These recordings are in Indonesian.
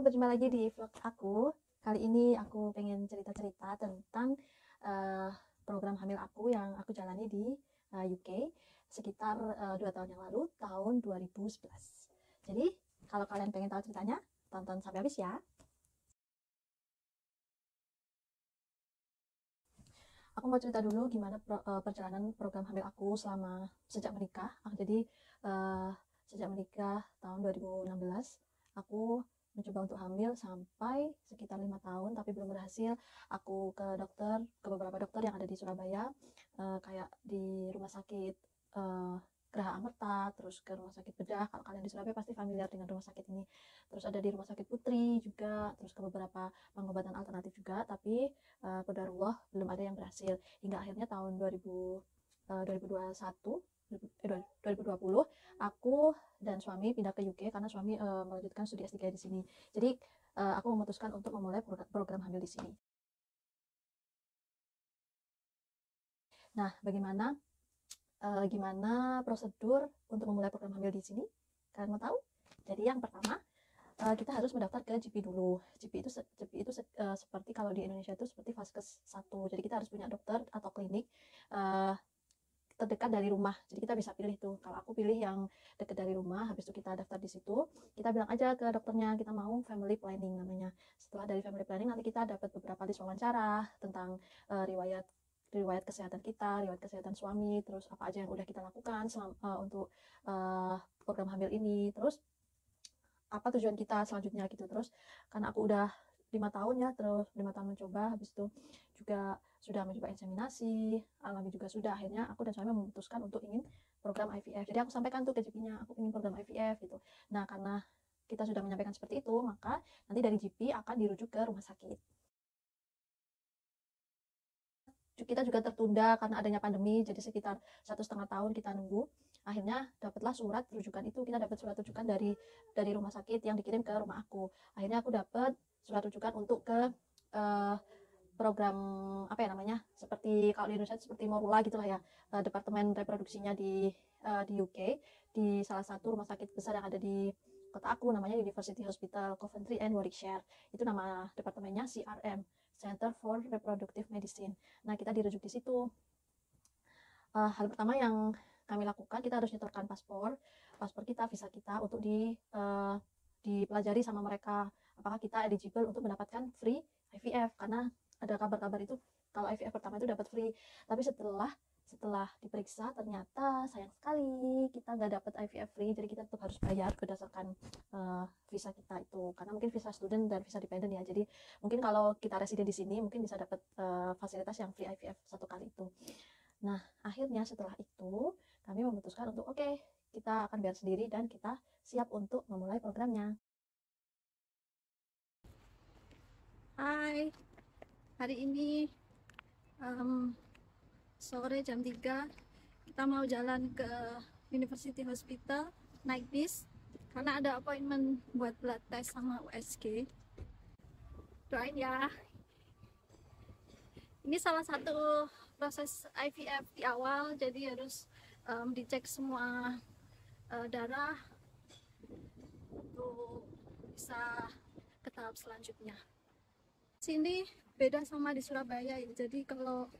berjumpa lagi di vlog aku. Kali ini aku pengen cerita-cerita tentang uh, program hamil aku yang aku jalani di UK sekitar 2 tahun yang lalu, tahun 2011. Jadi, kalau kalian pengen tahu ceritanya, tonton sampai habis ya. Aku mau cerita dulu gimana perjalanan program hamil aku selama sejak menikah. Uh, Sejak menikah tahun 2016, aku mencoba untuk hamil sampai sekitar 5 tahun, tapi belum berhasil. Aku ke beberapa dokter yang ada di Surabaya, kayak di rumah sakit Geraha Amerta, terus ke rumah sakit bedah. Kalau kalian di Surabaya pasti familiar dengan rumah sakit ini. Terus ada di rumah sakit Putri juga, terus ke beberapa pengobatan alternatif juga, tapi qadarullah belum ada yang berhasil. Hingga akhirnya tahun 2021 2020 aku dan suami pindah ke UK karena suami melanjutkan studi S3 di sini. Jadi aku memutuskan untuk memulai program hamil di sini. Nah, gimana prosedur untuk memulai program hamil di sini? Kalian mau tahu? Jadi yang pertama, kita harus mendaftar ke GP dulu. GP itu seperti kalau di Indonesia itu seperti Vaskes 1. Jadi kita harus punya dokter atau klinik terdekat dari rumah. Jadi kita bisa pilih tuh. Kalau aku pilih yang dekat dari rumah, habis itu kita daftar di situ. Kita bilang aja ke dokternya kita mau family planning namanya. Setelah dari family planning nanti kita dapat beberapa list wawancara tentang riwayat kesehatan kita, riwayat kesehatan suami, terus apa aja yang udah kita lakukan untuk program hamil ini. Terus apa tujuan kita selanjutnya gitu. Terus karena aku udah 5 tahun ya, terus 5 tahun mencoba, habis itu juga sudah mencoba inseminasi, alami juga sudah. Akhirnya aku dan suami memutuskan untuk ingin program IVF. Jadi aku sampaikan tuh ke GP-nya, aku ingin program IVF gitu. Nah, karena kita sudah menyampaikan seperti itu, maka nanti dari GP akan dirujuk ke rumah sakit. Kita juga tertunda karena adanya pandemi, jadi sekitar 1,5 tahun kita nunggu. Akhirnya dapatlah surat rujukan itu. Kita dapat surat rujukan dari rumah sakit yang dikirim ke rumah aku. Akhirnya aku dapat surat rujukan untuk ke program apa ya namanya, seperti kalau di Indonesia seperti Morula gitulah ya, departemen reproduksinya di UK, di salah satu rumah sakit besar yang ada di kota aku, namanya University Hospital Coventry and Warwickshire. Itu nama departemennya CRM, Center for Reproductive Medicine. Nah, kita dirujuk di situ. Hal pertama yang kami lakukan, kita harus nyetorkan paspor kita, visa kita untuk dipelajari sama mereka apakah kita eligible untuk mendapatkan free IVF, karena ada kabar-kabar itu kalau IVF pertama itu dapat free, tapi setelah diperiksa ternyata sayang sekali kita nggak dapat IVF free, jadi kita tetap harus bayar berdasarkan visa kita itu, karena mungkin visa student dan visa dependent ya. Jadi mungkin kalau kita residen di sini mungkin bisa dapat fasilitas yang free IVF satu kali itu. Nah, akhirnya setelah itu kami memutuskan untuk oke, kita akan bayar sendiri dan kita siap untuk memulai programnya. Hai, hari ini sore jam 3 kita mau jalan ke University Hospital naik bis karena ada appointment buat blood test sama USG. Doain ya. Ini salah satu proses IVF di awal, jadi harus dicek semua darah untuk bisa ke tahap selanjutnya. Sini beda sama di Surabaya ya, jadi kalau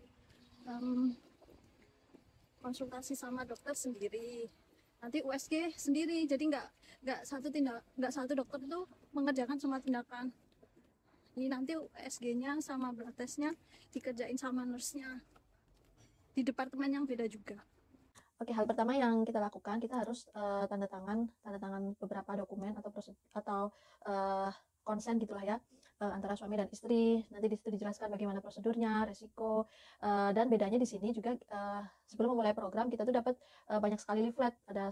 konsultasi sama dokter sendiri, nanti USG sendiri, jadi nggak satu dokter tuh mengerjakan semua tindakan. Ini nanti USG-nya sama blood test-nya dikerjain sama nurse-nya di departemen yang beda juga. Oke, hal pertama yang kita lakukan, kita harus tanda tangan beberapa dokumen atau konsen gitulah ya, antara suami dan istri. Nanti di situ dijelaskan bagaimana prosedurnya, resiko, dan bedanya di sini juga sebelum memulai program kita tuh dapat banyak sekali leaflet, ada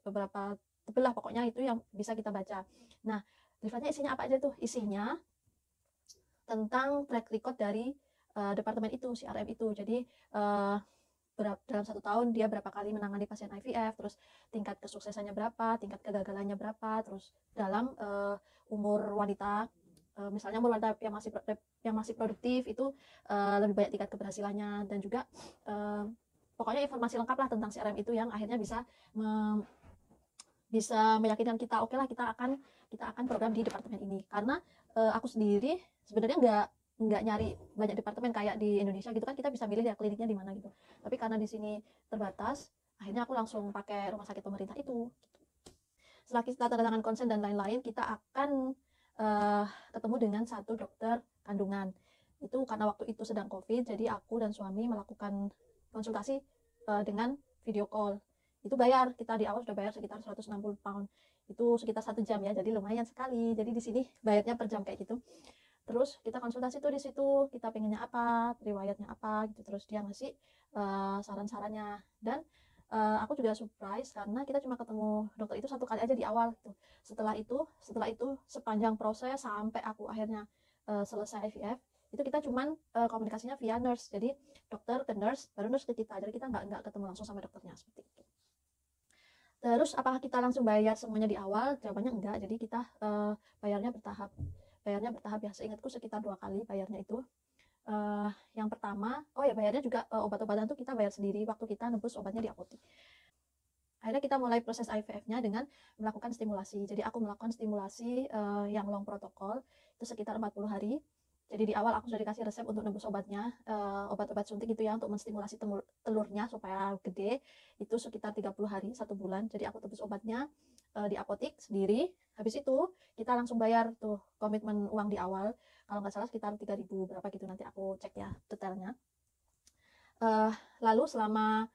beberapa tebel lah pokoknya, itu yang bisa kita baca. Nah, leafletnya isinya apa aja tuh? Isinya tentang track record dari departemen itu, CRM itu. Jadi dalam 1 tahun dia berapa kali menangani pasien IVF, terus tingkat kesuksesannya berapa, tingkat kegagalannya berapa, terus dalam umur wanita, misalnya umur wanita yang masih produktif itu lebih banyak tingkat keberhasilannya, dan juga pokoknya informasi lengkap lah tentang CRM itu yang akhirnya bisa meyakinkan kita, oke lah kita akan kita akan program di departemen ini. Karena aku sendiri sebenarnya nggak nyari banyak departemen kayak di Indonesia gitu kan, kita bisa milih ya kliniknya di mana gitu. Tapi karena di sini terbatas, akhirnya aku langsung pakai rumah sakit pemerintah itu. Setelah kita tanda tangan konsen dan lain-lain, kita akan ketemu dengan satu dokter kandungan. Itu karena waktu itu sedang COVID, jadi aku dan suami melakukan konsultasi dengan video call. Itu bayar, kita di awal sudah bayar sekitar 160 pound. Itu sekitar 1 jam ya, jadi lumayan sekali. Jadi di sini bayarnya per jam kayak gitu. Terus kita konsultasi tuh di situ, kita pengennya apa, riwayatnya apa gitu. Terus dia ngasih saran-sarannya. Dan aku juga surprise karena kita cuma ketemu dokter itu 1 kali aja di awal gitu. Setelah itu sepanjang proses sampai aku akhirnya selesai IVF, itu kita cuman komunikasinya via nurse. Jadi dokter ke nurse, baru nurse ke kita. Jadi kita nggak ketemu langsung sama dokternya seperti itu. Terus apakah kita langsung bayar semuanya di awal? Jawabannya enggak. Jadi kita bayarnya bertahap. Bayarnya bertahap ya. Seingatku sekitar 2 kali bayarnya itu. Yang pertama, bayarnya juga obat-obatan tuh kita bayar sendiri waktu kita nebus obatnya di apotek. Akhirnya kita mulai proses IVF-nya dengan melakukan stimulasi. Jadi aku melakukan stimulasi yang long protokol itu sekitar 40 hari. Jadi di awal aku sudah dikasih resep untuk nebus obatnya, obat-obat suntik gitu ya, untuk menstimulasi telurnya supaya gede. Itu sekitar 30 hari, 1 bulan. Jadi aku tebus obatnya di apotek sendiri. Habis itu kita langsung bayar tuh komitmen uang di awal. Kalau nggak salah sekitar 3.000 berapa gitu, nanti aku cek ya detailnya. Lalu selama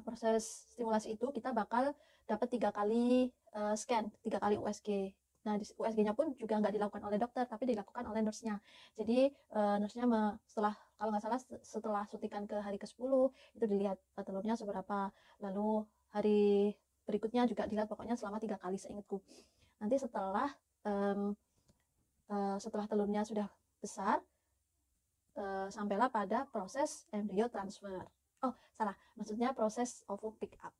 proses stimulasi itu kita bakal dapat 3 kali scan, 3 kali USG. Nah, USG-nya pun juga nggak dilakukan oleh dokter, tapi dilakukan oleh nurse-nya. Jadi nurse-nya setelah, kalau nggak salah setelah suntikan ke hari ke-10 itu dilihat telurnya seberapa. Lalu hari berikutnya juga dilihat, pokoknya selama 3 kali seingatku. Nanti setelah telurnya sudah besar, sampailah pada proses embrio transfer. Maksudnya proses ovum pick up.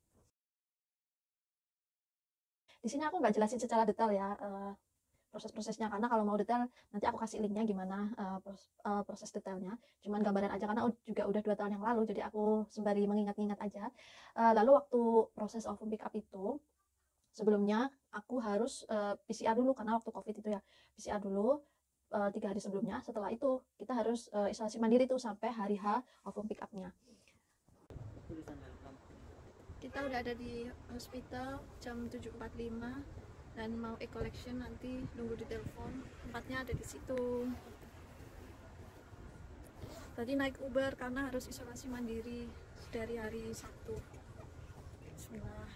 Di sini aku nggak jelasin secara detail ya proses-prosesnya, karena kalau mau detail nanti aku kasih linknya gimana proses detailnya. Cuman gambaran aja karena juga udah 2 tahun yang lalu, jadi aku sembari mengingat-ingat aja. Lalu waktu proses ovum pick up itu, sebelumnya aku harus PCR dulu karena waktu COVID itu ya, PCR dulu 3 hari sebelumnya. Setelah itu kita harus isolasi mandiri tuh sampai hari H ovum pick up-nya. Kita udah ada di hospital jam 7.45 dan mau e-collection, nanti nunggu di telepon. Tempatnya ada di situ. Tadi naik Uber karena harus isolasi mandiri dari hari Sabtu. Bismillah.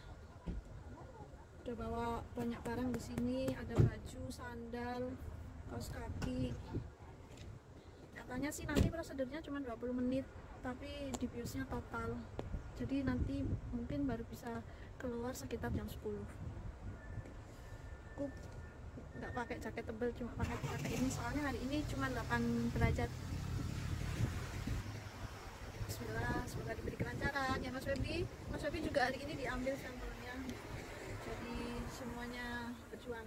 Udah bawa banyak barang di sini, ada baju, sandal, kaos kaki. Katanya sih nanti prosedurnya cuma 20 menit, tapi dibiusnya total. Jadi nanti mungkin baru bisa keluar sekitar jam 10. Aku nggak pakai jaket tebal, cuma pakai ini soalnya hari ini cuma 8 derajat. Bismillah, semoga diberi kelancaran ya Mas Febi juga hari ini diambil sampelnya, jadi semuanya berjuang.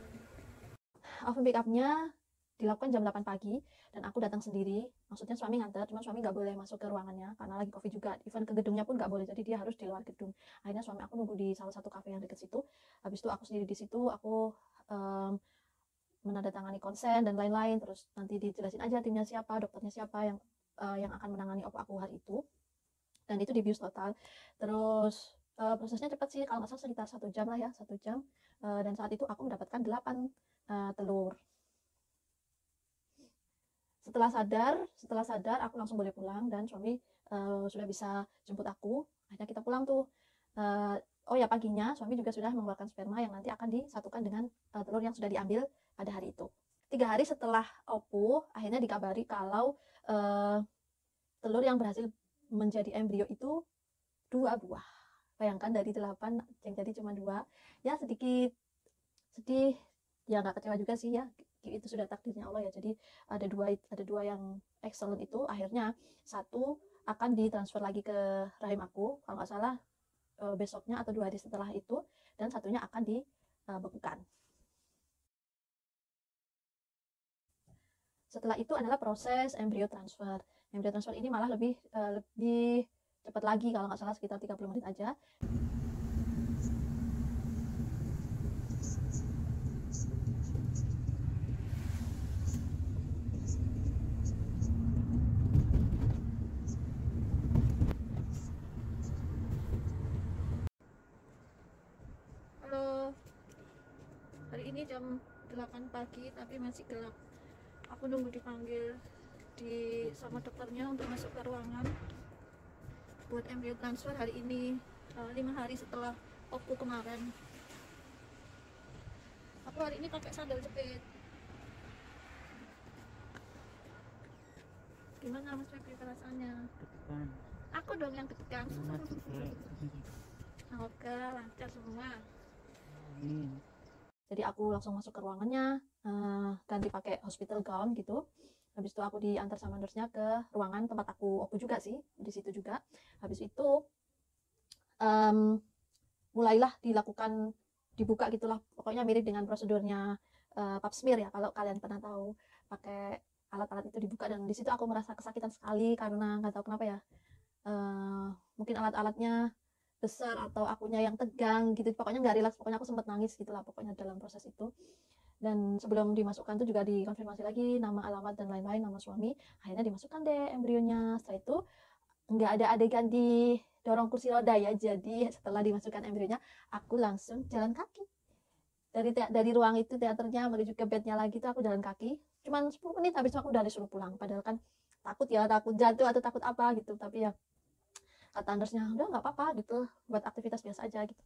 Ovum pick up-nya dilakukan jam 8 pagi dan aku datang sendiri. Maksudnya suami nganter, cuma suami nggak boleh masuk ke ruangannya karena lagi COVID juga. Even ke gedungnya pun nggak boleh, jadi dia harus di luar gedung. Akhirnya suami aku nunggu di salah satu kafe yang dekat situ. Habis itu aku sendiri di situ, aku menandatangani konsen dan lain-lain. Terus nanti dijelasin aja timnya siapa, dokternya siapa yang akan menangani op aku hari itu. Dan itu dibius total. Terus prosesnya cepat sih, kalau nggak salah sekitar 1 jam lah ya, 1 jam. Dan saat itu aku mendapatkan 8 telur. Setelah sadar aku langsung boleh pulang dan suami sudah bisa jemput aku. Akhirnya kita pulang tuh. Paginya suami juga sudah mengeluarkan sperma yang nanti akan disatukan dengan telur yang sudah diambil pada hari itu. 3 hari setelah OPU, akhirnya dikabari kalau telur yang berhasil menjadi embrio itu 2 buah. Bayangkan dari 8 yang jadi cuma 2. Ya sedikit sedih, ya nggak kecewa juga sih ya. Itu sudah takdirnya Allah ya. Jadi ada dua yang excellent itu, akhirnya 1 akan ditransfer lagi ke rahim aku kalau nggak salah besoknya atau 2 hari setelah itu, dan 1-nya akan dibekukan. Setelah itu adalah proses embrio transfer. Embrio transfer ini malah lebih cepat lagi, kalau nggak salah sekitar 30 menit aja. jam 8 pagi tapi masih gelap. Aku nunggu dipanggil sama dokternya untuk masuk ke ruangan buat embrio transfer hari ini, 5 hari setelah oku kemarin. Aku hari ini pakai sandal jepit. Gimana Mas Febri perasaannya? Aku dong yang deg-degan. Semoga lancar semua. Jadi aku langsung masuk ke ruangannya, ganti pakai hospital gown gitu. Habis itu aku diantar sama nurse-nya ke ruangan tempat aku oku juga sih, di situ juga. Habis itu mulailah dibuka gitulah, pokoknya mirip dengan prosedurnya pap smear ya, kalau kalian pernah tahu, pakai alat-alat itu dibuka. Dan di situ aku merasa kesakitan sekali karena nggak tahu kenapa ya, mungkin alat-alatnya besar atau akunya yang tegang gitu, pokoknya nggak rileks, pokoknya aku sempat nangis gitulah pokoknya dalam proses itu. Dan sebelum dimasukkan tuh juga dikonfirmasi lagi nama, alamat, dan lain-lain, nama suami. Akhirnya dimasukkan deh embrionya. Setelah itu nggak ada adegan di dorong kursi roda ya, jadi setelah dimasukkan embrionya aku langsung jalan kaki dari ruang itu, teaternya menuju ke bednya lagi tuh aku jalan kaki cuman 10 menit, habis itu aku udah disuruh pulang. Padahal kan takut jatuh atau takut apa gitu, tapi ya kata nurse-nya udah nggak apa-apa gitu, buat aktivitas biasa aja gitu.